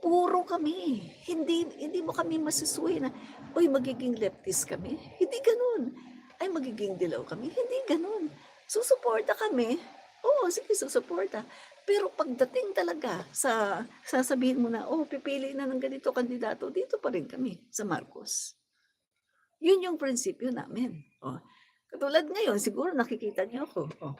puro kami. Hindi mo kami masusuwi na, "Uy, magiging leftist kami." Hindi gano'n. "Ay, magiging dilaw kami." Hindi gano'n. Susuporta kami, oo, sige susuporta. Pero pagdating talaga sa sasabihin mo na, "Oh, pipili na ng ganito kandidato," dito pa rin kami sa Marcos. Yun yung prinsipyo namin, oh. Katulad ngayon siguro nakikita niyo ako, oh,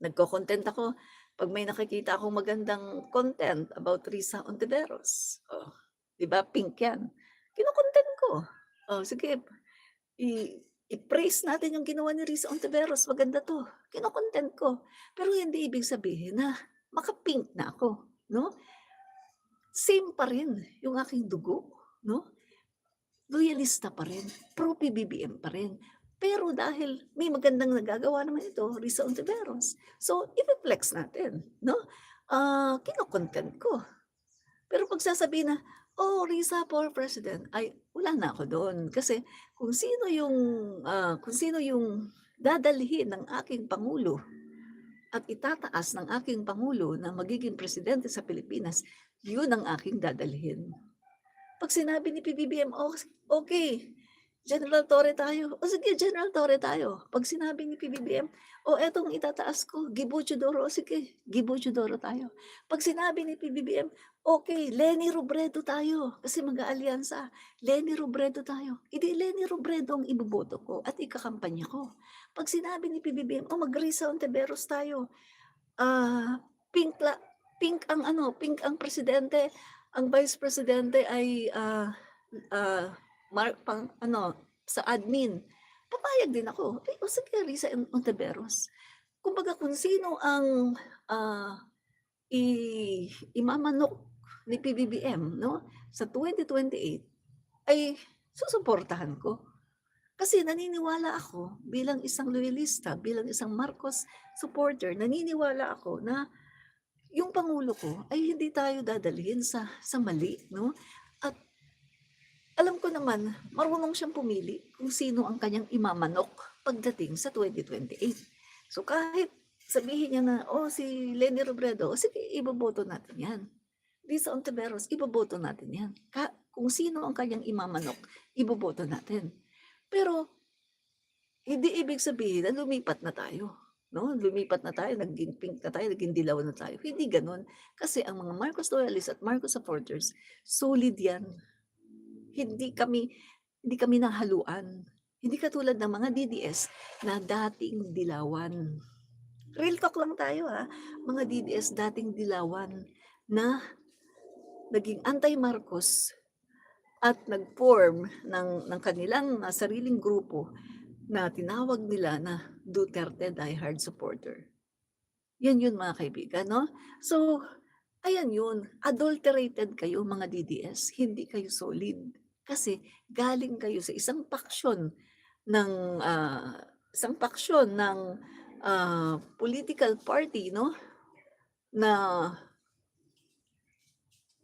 nagko-content ako 'pag may nakikita akong magandang content about Risa Ontiveros, oh, 'di ba pink 'yan, kino-content ko. Oh, sige i-praise natin yung ginawa ni Risa Ontiveros, maganda 'to, kino-content ko. Pero hindi ibig sabihin na maka-pink na ako, 'no? Same pa rin yung aking dugo, 'no? Loyalista pa rin, pro PBBM pa rin. Pero dahil may magandang nagagawa naman ito, Risa Ontiveros, so ife-flex natin, 'no? Kino-content ko. Pero 'pag sasabihin na, "Oh, Risa for President," ay wala na ako do'n. Kasi kung sino yung dadalhin ng aking pangulo at itataas ng aking pangulo na magiging presidente sa Pilipinas, yun ang aking dadalhin. 'Pag sinabi ni PBBM, okey, General Torre tayo. O sige, General Torre tayo. 'Pag sinabi ni PBBM, etong itataas ko, Gibo Chodoro. O sige, Gibo Chodoro tayo. 'Pag sinabi ni PBBM, okey, Leni Robredo tayo kasi mag-aalyansa. Leni Robredo tayo. Eh, Leni Robredo ang iboboto ko at ikakampanya ko. 'Pag sinabi ni PBBM, mag-Risa Ontiveros tayo. Ah, pink la pink ang presidente, ang vice presidente ay, ah, pang ano, sa admin. Papayag din ako, o sige Risa Ontiveros. Kumbaga kung sino ang, ah, i imamanok ni PBBM 'no, sa 2028 ay susuportahan ko. Kasi naniniwala ako bilang isang loyalista, bilang isang Marcos supporter, naniniwala ako na yung pangulo ko ay hindi tayo dadalhin sa mali 'no, at alam ko naman marunong siyang pumili kung sino ang kanyang imamanok pagdating sa 2028. So kahit sabihin niya na, si Leni Robredo, o sige iboboto natin 'yan. Risa Ontiveros, iboboto natin 'yan. Kung sino ang kanyang imamanok, iboboto natin. Pero hindi ibig sabihin na lumipat na tayo, 'no? Lumipat na tayo, naging pink na tayo, naging dilaw na tayo, hindi gano'n. Kasi ang mga Marcos loyalists at Marcos supporters, solid 'yan. Hindi kami hindi kami nahaluan. Hindi katulad ng mga DDS na dating dilawan. Real talk lang tayo, mga DDS dating dilawan na naging anti-Marcos at nag-form ng kanilang, sariling grupo na tinawag nila na Duterte diehard supporter. 'Yan yun mga kaibigan 'no. So, ayan yun, adulterated kayo mga DDS, hindi kayo solid. Kasi galing kayo sa ng, isang paksyon ng, political party 'no, na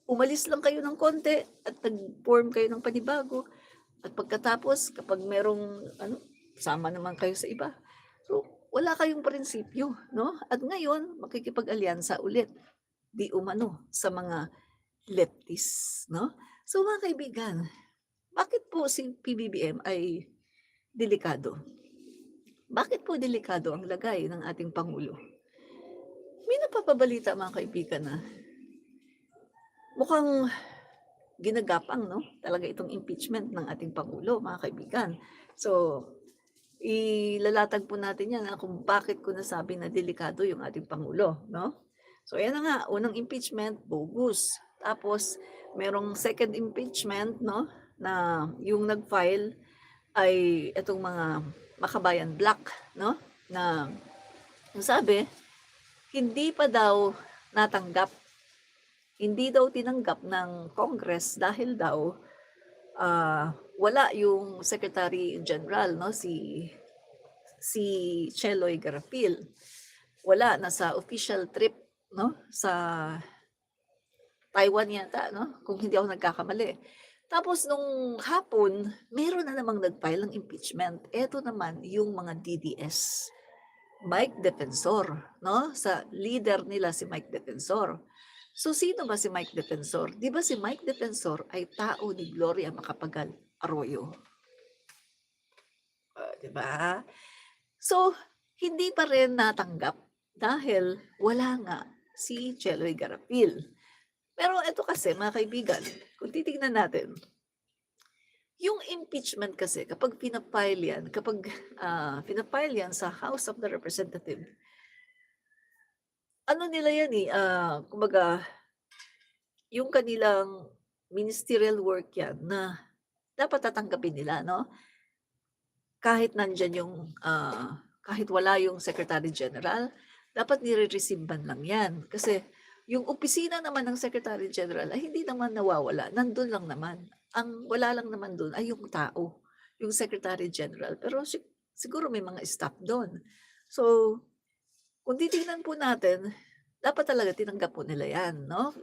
umalis lang kayo ng konti at nag-form kayo ng panibago at pagkatapos kapag merong ano, sama naman kayo sa iba. So, wala kayong prinsipyo 'no, at ngayon makikipag-alyansa ulit, di umano sa mga leftists 'no. So mga kaibigan, bakit po si PBBM ay delikado? Bakit po delikado ang lagay ng ating pangulo? May napapabalita mga kaibigan na mukhang ginagapang 'no, talaga itong impeachment ng ating pangulo mga kaibigan. So, ilalatag po natin 'yan, kung bakit ko nasabi na delikado yung ating pangulo 'no. So ayan na nga, unang impeachment, bogus. Tapos merong second impeachment 'no, na yung nag-file ay itong mga Makabayan Black 'no, na ang sabi, hindi pa daw natanggap, hindi daw tinanggap ng Congress dahil daw, wala yung Secretary General 'no, si Cheloy Garapil. Wala, nasa official trip 'no, sa Taiwan yata 'no, kung hindi ako nagkakamali. Tapos nung hapon, meron na namang nag-file ng impeachment. Eto naman yung mga DDS, Mike Defensor 'no, sa leader nila si Mike Defensor. So, sino ba si Mike Defensor? 'Di ba si Mike Defensor ay tao ni Gloria Macapagal Arroyo, 'di ba? So, hindi pa rin natanggap dahil wala nga si Cheloy Garapil. Pero eto kasi mga kaibigan, kung titignan natin, yung impeachment kasi kapag fina-file yan sa House of the Representative, ano nila yan, kumbaga yung kanilang ministerial work yan na dapat tatanggapin nila 'no? Kahit nandiyan yung, kahit wala yung Secretary General, dapat nire-receive man lang 'yan. Kasi yung opisina naman ng Secretary General ay hindi naman nawawala, nandun lang naman. Ang wala lang naman dun ay yung tao, yung Secretary General. Pero siguro may mga staff dun. So, kung titingnan po natin, dapat talaga tinanggap po nila 'yan 'no?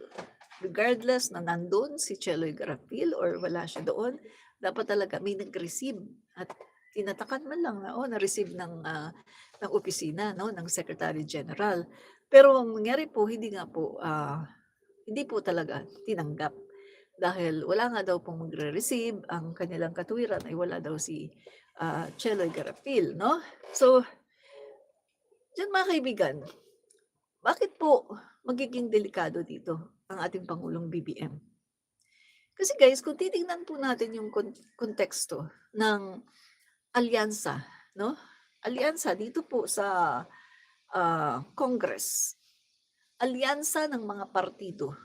Regardless na nandun si Cheloy Garapil or wala siya doon, dapat talaga may nag-receive at tinatakan man lang na, na-receive ng opisina 'no, ng Secretary General. Pero ang nangyari po hindi po talaga tinanggap dahil wala nga daw pong magre-receive, ang kanilang katuwiran ay wala daw si, Cheloy Garapil 'no. So, diyan mga kaibigan, bakit po magiging delikado dito ang ating Pangulong BBM? Kasi guys, kung titingnan po natin yung konteksto ng alyansa, 'no? Alyansa dito po sa, Congress, alyansa ng mga partido.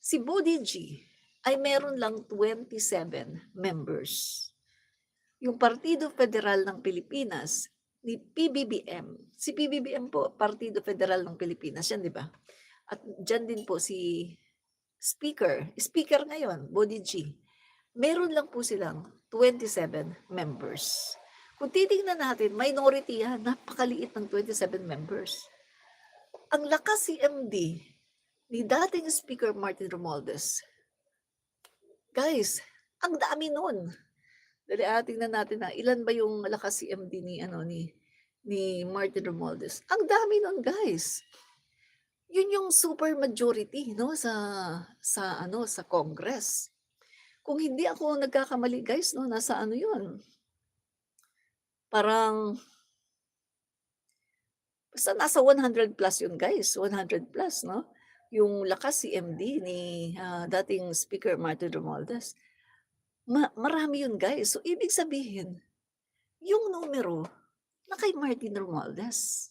Si Body G ay meron lang 27 members. Yung Partido Federal ng Pilipinas ni PBBM, si PBBM po, Partido Federal ng Pilipinas 'yan, 'di ba? At diyan din po si speaker ngayon, Body G. Meron lang po silang 27 members. Kung titingnan natin, minority 'yan, napakaliit ng 27 members. Ang lakas CMD ni dating Speaker Martin Romualdez, guys, ang dami nun. Dali, tingnan natin na ilan ba yung lakas CMD ni Martin Romualdez. Ang dami nun, guys. Yun yung super majority 'no, sa Congress. Kung hindi ako nagkakamali guys 'no, nasa ano yun, parang basta nasa 100 plus yun guys, 100 plus 'no, yung lakas CMD ni, dating Speaker Martin Romualdez. Marami yun guys. So ibig sabihin, yung numero na kay Martin Romualdez.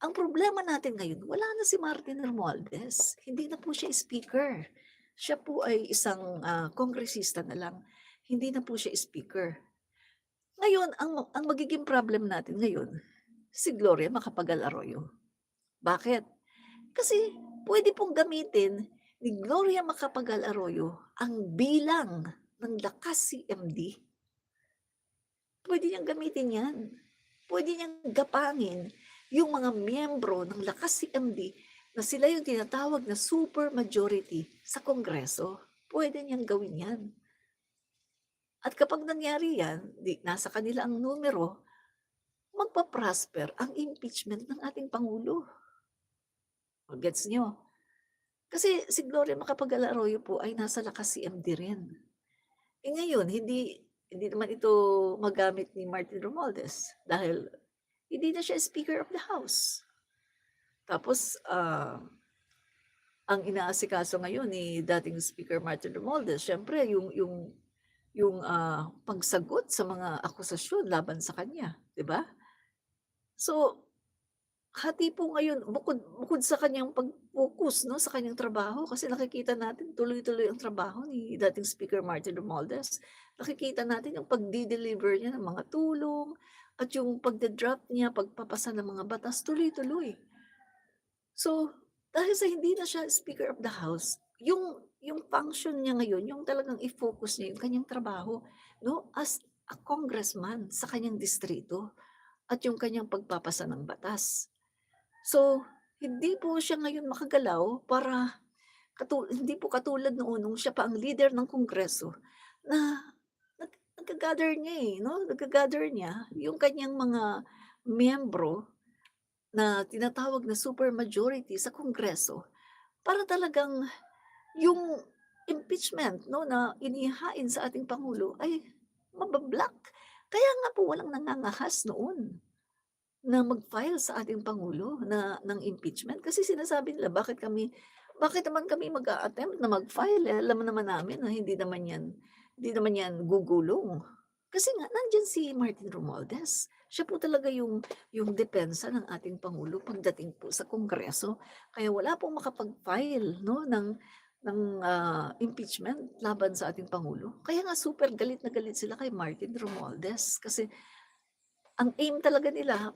Ang problema natin ngayon, wala na si Martin Romualdez, hindi na po siya speaker. Siya po ay isang, kongresista na lang, hindi na po siya speaker. Ngayon ang magiging problem natin ngayon, si Gloria Macapagal Arroyo. Bakit? Kasi puwede pong gamitin ni Gloria Macapagal Arroyo ang bilang ng lakas CMD. Puwede niyang gamitin 'yan. Puwede niyang gapangin yung mga miyembro ng lakas CMD na sila yung tinatawag na super majority sa Kongreso. Puwede niyang gawin 'yan. At kapag nangyari 'yan, 'di nasa kanila ang numero, magpa-prosper ang impeachment ng ating pangulo. O gets niyo? Kasi si Gloria Macapagal Arroyo po ay nasa lakas CMD rin. Eh, ngayon hindi hindi naman ito magamit ni Martin Romualdez dahil hindi na siya Speaker of the House. Tapos, ang inaasikaso ngayon ni dating Speaker Martin Romualdez siyempre yung pagsagot sa mga akusasyon laban sa kanya, 'di ba? So, hati po ngayon bukod bukod sa kanyang pag-focus 'no, sa kanyang trabaho kasi nakikita natin tuloy-tuloy ang trabaho ni dating Speaker Martin Romualdez. Nakikita natin yung pagde-deliver niya ng mga tulong at yung pagda-draft niya, pagpapasa ng mga batas tuloy-tuloy. So, dahil sa hindi na siya Speaker of the House, yung function niya ngayon, yung talagang i-focus niya yung kanyang trabaho 'no, as a congressman sa kanyang distrito at yung kanyang pagpapasa ng batas. So, hindi po siya ngayon makagalaw para hindi po katulad noon nung siya pa ang leader ng Kongreso na nagga-gather niya, 'no, nagga-gather niya yung kanyang mga miyembro na tinatawag na super majority sa Kongreso para talagang yung impeachment 'no, na inihain sa ating pangulo ay maba-block. Kaya nga po walang nangangahas noon na mag-file sa ating pangulo ng impeachment kasi sinasabi nila, bakit naman kami mag-a-attempt na mag-file, eh, alam naman namin na hindi naman yan gugulong. Kasi nga nandiyan si Martin Romualdez, siya po talaga yung depensa ng ating pangulo pagdating po sa Kongreso. Kaya wala pong makapag-file 'no ng impeachment laban sa ating pangulo. Kaya nga super galit na galit sila kay Martin Romualdez kasi ang aim talaga nila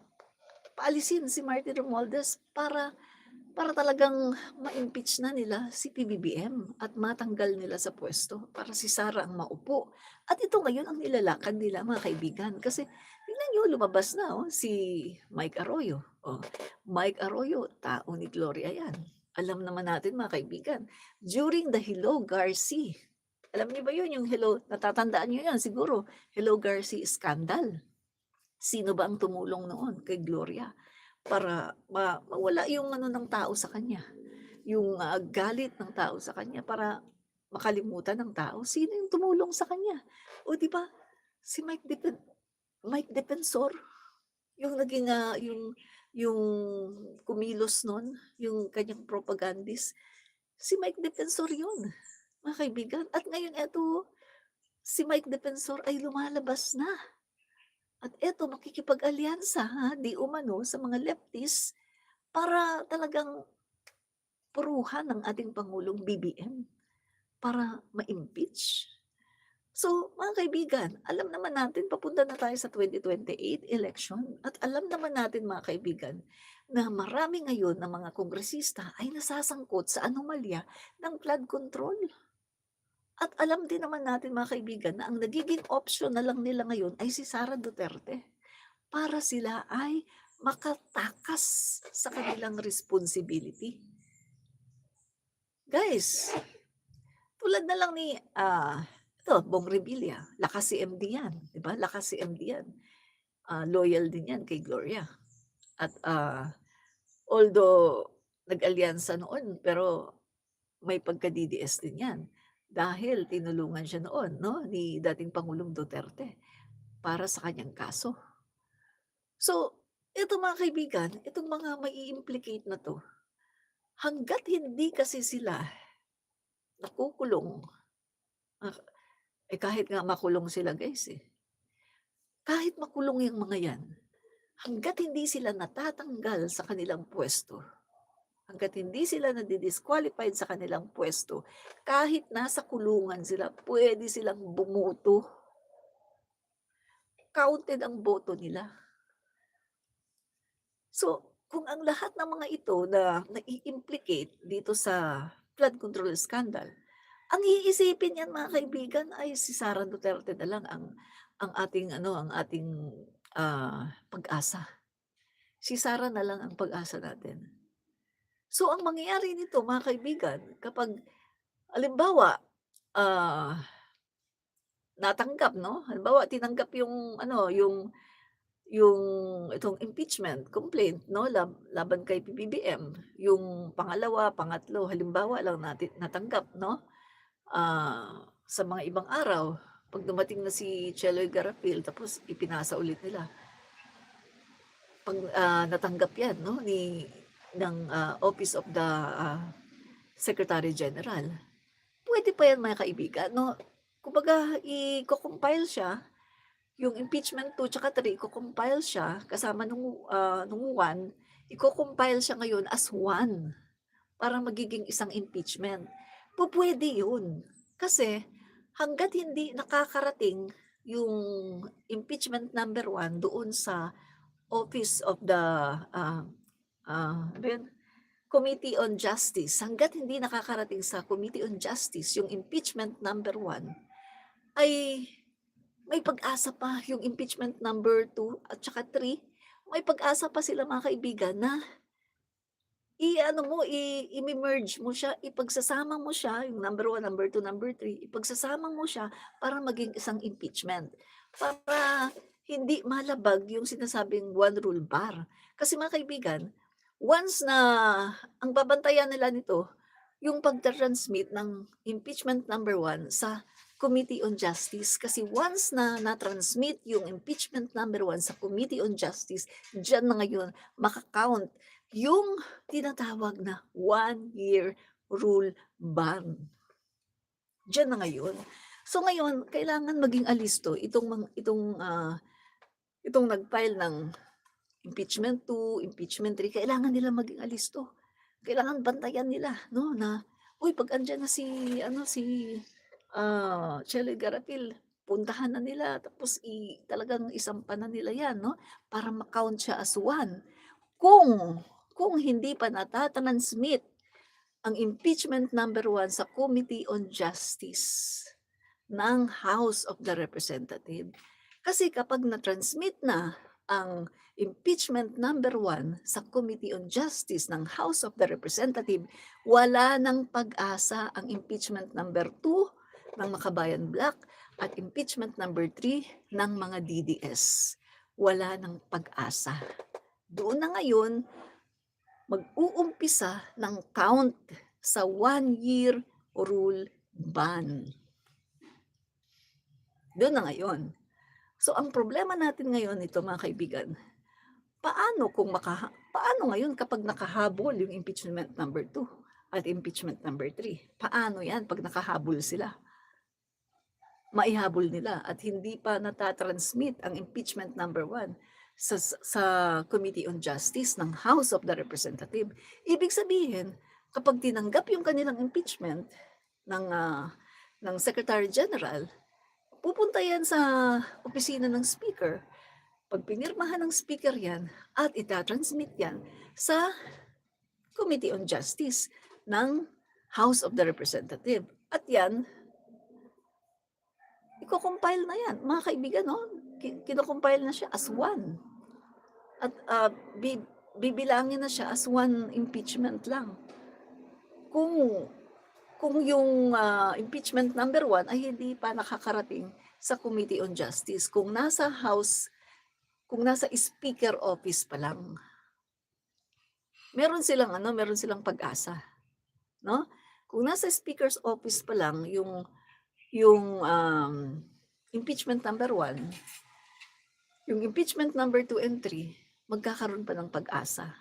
paalisin si Martin Romualdez para talagang ma-impeach na nila si PBBM at matanggal nila sa puwesto para si Sara ang maupo. At ito ngayon ang nilalakad nila mga kaibigan kasi tingnan niyo lumabas na, si Mike Arroyo. Mike Arroyo tao ni Gloria 'yan. Alam naman natin mga kaibigan, during the Hello Garci, alam niyo ba 'yun yung natatandaan niyo 'yan siguro, Hello Garci scandal. Sino ba ang tumulong noon kay Gloria para mawala yung ano ng tao sa kanya, yung, galit ng tao sa kanya para makalimutan ng tao, sino yung tumulong sa kanya? O 'di ba, si Mike Defensor yung naging, yung kumilos nun, yung kanyang propagandist, si Mike Defensor yun, mga kaibigan. At ngayon eto, si Mike Defensor ay lumalabas na. At eto makikipag-alyansa, di umano sa mga leftist para talagang puruhan ang ating Pangulong BBM para ma-impeach. So, mga kaibigan, alam naman natin papunta na tayo sa 2028 election at alam naman natin mga kaibigan na marami ngayon na mga kongresista ay nasasangkot sa anomalya ng flood control. At alam din naman natin mga kaibigan na ang nagiging option na lang nila ngayon ay si Sara Duterte. Para sila ay makatakas sa kanilang responsibility. Guys, tulad na lang ni, ito Bong Revilla, lakas si MD 'yan, 'di ba? Lakas si MD 'yan, loyal din 'yan kay Gloria at, although nag-alyansa noon pero may pagka-DDS din 'yan dahil tinulungan siya noon 'no, ni dating Pangulong Duterte para sa kanyang kaso. So, eto mga kaibigan, itong mga mai-implicate na 'to, hangga't hindi kasi sila nakukulong, ah, kahit nga makulong sila guys, kahit makulong yang mga 'yan, hangga't hindi sila natatanggal sa kanilang puwesto, hangga't hindi sila nadi-disqualified sa kanilang puwesto, kahit nasa kulungan sila, puwede silang bumoto. Counted ang boto nila. So, kung ang lahat ng mga ito na nai-implicate dito sa flood control scandal, ang iisipin niyan mga kaibigan ay si Sara Duterte na lang ang ating ano, ang ating, pag-asa. Si Sara na lang ang pag-asa natin. So, ang mangyayari nito mga kaibigan kapag halimbawa, ah, natanggap 'no, halimbawa tinanggap yung ano, yung itong impeachment complaint 'no, laban kay PBBM, yung pangalawa, pangatlo, halimbawa lang natin natanggap 'no, sa mga ibang araw, 'pag dumating na si Cheloy Garapil tapos ipinasa ulit nila, 'pag, natanggap 'yan 'no ng, Office of the, Secretary General, puwede pa 'yan mga kaibigan 'no, kumbaga iko-compile siya. Yung impeachment 2 tsaka 3 iko-compile siya kasama nung 1, iko-compile siya ngayon as 1 para magiging isang impeachment. Pupuwede yun. Kasi hangga't hindi nakakarating yung impeachment number 1 doon sa Office of the, ano yun, Committee on Justice, hangga't hindi nakakarating sa Committee on Justice yung impeachment number 1 ay may pag-asa pa yung impeachment number 2 at saka 3, may pag-asa pa sila mga kaibigan na i-ano mo, ime-merge mo siya, ipagsasama mo siya, yung number 1, number 2, number 3, ipagsasama mo siya para maging isang impeachment. Para hindi malabag yung sinasabing one rule bar. Kasi mga kaibigan, once na ang babantayan nila nito, yung pagta-transmit ng impeachment number 1 sa Committee on Justice. Kasi once na na-transmit yung impeachment number 1 sa Committee on Justice, diyan na ngayon maka-count yung tinatawag na 1-year rule ban. Diyan na ngayon. So ngayon kailangan maging alisto itong nag-file ng impeachment 2, impeachment 3, kailangan nilang maging alisto. Kailangan bantayan nila 'no, na, uy 'pag andiyan na si Chele Garapil, puntahan na nila tapos talagang isampa na nila 'yan 'no, para ma-count siya as 1. Kung kung hindi pa nata-transmit ang impeachment number 1 sa Committee on Justice ng House of the Representative. Kasi kapag na-transmit na ang impeachment number 1 sa Committee on Justice ng House of the Representative, wala ng pag-asa ang impeachment number 2 ng Makabayan Black at impeachment number 3 ng mga DDS. Wala ng pag-asa. Doon na ngayon mag-uumpisa ng count sa 1-year rule ban. Doon na ngayon. So ang problema natin ngayon nito mga kaibigan, paano ngayon kapag nakahabol yung impeachment number 2 at impeachment number 3? Paano 'yan 'pag nakahabol sila? Maihabol nila at hindi pa nata-transmit ang impeachment number 1 sa Committee on Justice ng House of the Representative. Ibig sabihin, kapag tinanggap yung kanilang impeachment ng Secretary General, pupunta yan sa opisina ng Speaker. Pag pinirmahan ng Speaker yan at ita-transmit yan sa Committee on Justice ng House of the Representative. At yan, iko-compile na yan. Mga kaibigan, no? Kino-compile na siya as 1. At bibilangin na siya as 1 impeachment lang. Kung yung impeachment number 1 ay hindi pa nakakarating sa Committee on Justice, kung nasa Speaker office pa lang. Meron silang pag-asa, no? Kung nasa Speaker's office pa lang yung impeachment number 1, yung impeachment number 2 and 3, magkakaroon pa ng pag-asa,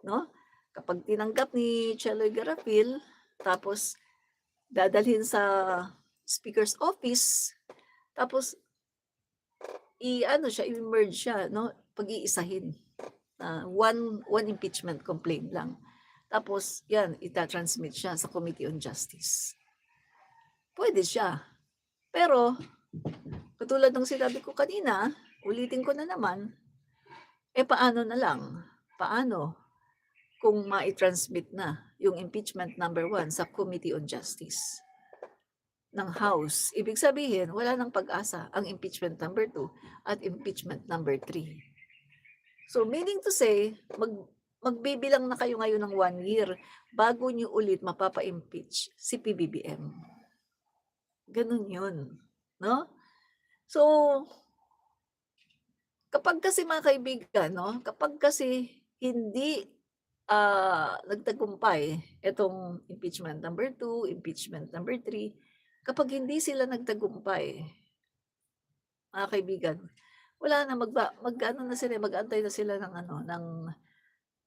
no? Kapag tinanggap ni Chele Garapil, tapos dadalhin sa Speaker's office, tapos i-merge siya, no? Pag-iisahin. One impeachment complaint lang. Tapos yan, ita-transmit siya sa Committee on Justice. Pwede siya. Pero katulad ng sinabi ko kanina, ulitin ko na naman, paano na lang? Paano kung mai-transmit na yung impeachment number 1 sa Committee on Justice ng House? Ibig sabihin, wala nang pag-asa ang impeachment number 2 at impeachment number 3. So meaning to say, magbibilang na kayo ngayon ng 1 year bago nyo ulit mapapa-impeach si PBBM. Ganun yun, no? So, kapag kasi mga kaibigan, no, kapag kasi hindi nagtagumpay itong impeachment number 2, impeachment number 3, kapag hindi sila nagtagumpay, mga kaibigan, wala na mag-aantay na sila ng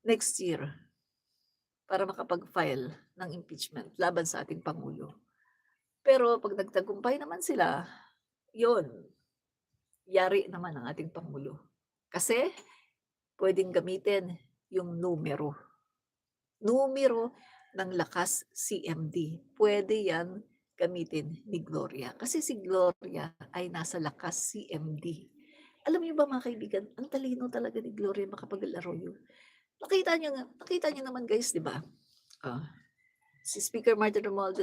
next year para makapag-file ng impeachment laban sa ating Pangulo. Pero 'pag nagtagumpay naman sila, yun, yari naman ang ating Pangulo. Kasi puwedeng gamitin yung numero ng lakas CMD. Puwede yan gamitin ni Gloria. Kasi si Gloria ay nasa lakas CMD. Alam niyo ba mga kaibigan, ang talino talaga ni Gloria makapaglaro yun. Nakita niyo naman guys, 'di ba? Si Speaker Martin Romualdez